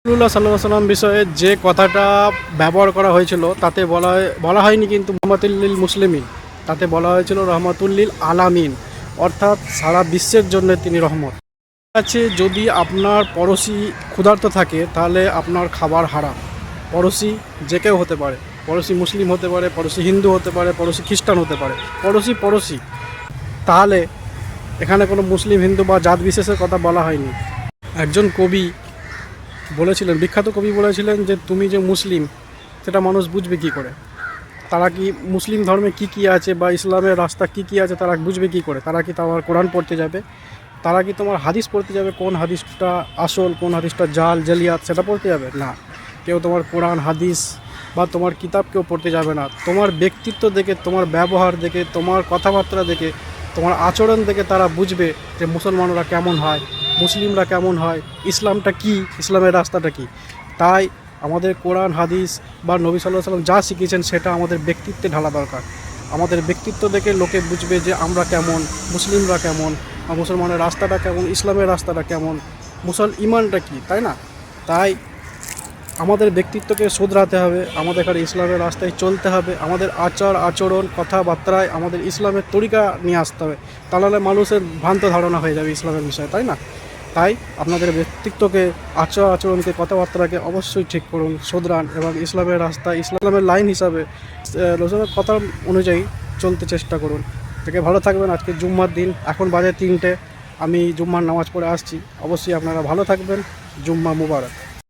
রাসূলুল্লাহ সাল্লাল্লাহু আলাইহি ওয়াসাল্লাম বিষয়ে যে কথাটা ব্যবহার করা হয়েছিল তাতে বলা হয়নি কিন্তু মুহাম্মাতুল লিল মুসলিমিন, তাতে বলা হয়েছিল রহমাতুল লিল আলামিন, অর্থাৎ সারা বিশ্বের জন্য তিনি রহমত। আছে যদি আপনার পড়োশি ক্ষুধার্ত থাকে তাহলে আপনার খাবার হারাম। পড়োশি যে কেউ হতে পারে, পড়োশি মুসলিম হতে পারে, পড়োশি হিন্দু হতে পারে, পড়োশি খ্রিস্টান হতে পারে, পড়োশি পড়োশি। তাহলে এখানে কোনো মুসলিম হিন্দু বা জাত বিশেষের কথা বলা হয়নি। একজন কবি বলেছিলেন, বিখ্যাত কবি বলেছিলেন যে তুমি যে মুসলিম সেটা মানুষ বুঝবে কী করে? তারা কি মুসলিম ধর্মে কি কি আছে বা ইসলামের রাস্তা কি কি আছে তারা বুঝবে কী করে? তারা কি তোমার কোরআন পড়তে যাবে? তারা কি তোমার হাদিস পড়তে যাবে? কোন হাদিসটা আসল, কোন হাদিসটা জাল জালিয়াত সেটা পড়তে যাবে না। কেউ তোমার কোরআন হাদিস বা তোমার কিতাব কেউ পড়তে যাবে না। তোমার ব্যক্তিত্ব দেখে, তোমার ব্যবহার দেখে, তোমার কথাবার্তা দেখে, তোমার আচরণ দেখে তারা বুঝবে যে মুসলমানরা কেমন হয়, মুসলিমরা কেমন হয়, ইসলামটা কি, ইসলামের রাস্তাটা কি। তাই আমাদের কোরআন হাদিস বা নবী সাল্লাল্লাহু আলাইহি ওয়াসাল্লাম যা শিখিয়েছেন সেটা আমাদের ব্যক্তিত্বে ঢালা দরকার। আমাদের ব্যক্তিত্ব দেখে লোকে বুঝবে যে আমরা কেমন, মুসলিমরা কেমন, আর মুসলমানের রাস্তাটা কেমন, ইসলামের রাস্তাটা কেমন, ইমানটা কি, তাই না? তাই আমাদের ব্যক্তিত্বকে শোধরাতে হবে, আমাদের এখানে ইসলামের রাস্তায় চলতে হবে, আমাদের আচার আচরণ কথাবার্তায় আমাদের ইসলামের তরিকা নিয়ে আসতে হবে। তাহলে মানুষের ভ্রান্ত ধারণা হয়ে যাবে ইসলামের বিষয়ে, তাই না? তাই আপনাদের ব্যক্তিত্বকে, আচার আচরণকে, কথাবার্তাকে অবশ্যই ঠিক করুন, শোধরান এবং ইসলামের রাস্তায়, ইসলামের লাইন হিসাবে রসুলের কথা অনুযায়ী চলতে চেষ্টা করুন। থেকে ভালো থাকবেন। আজকে জুম্মার দিন, এখন বাজে 3টে, আমি জুম্মার নামাজ পড়ে আসছি। অবশ্যই আপনারা ভালো থাকবেন। জুম্মা মুবারক।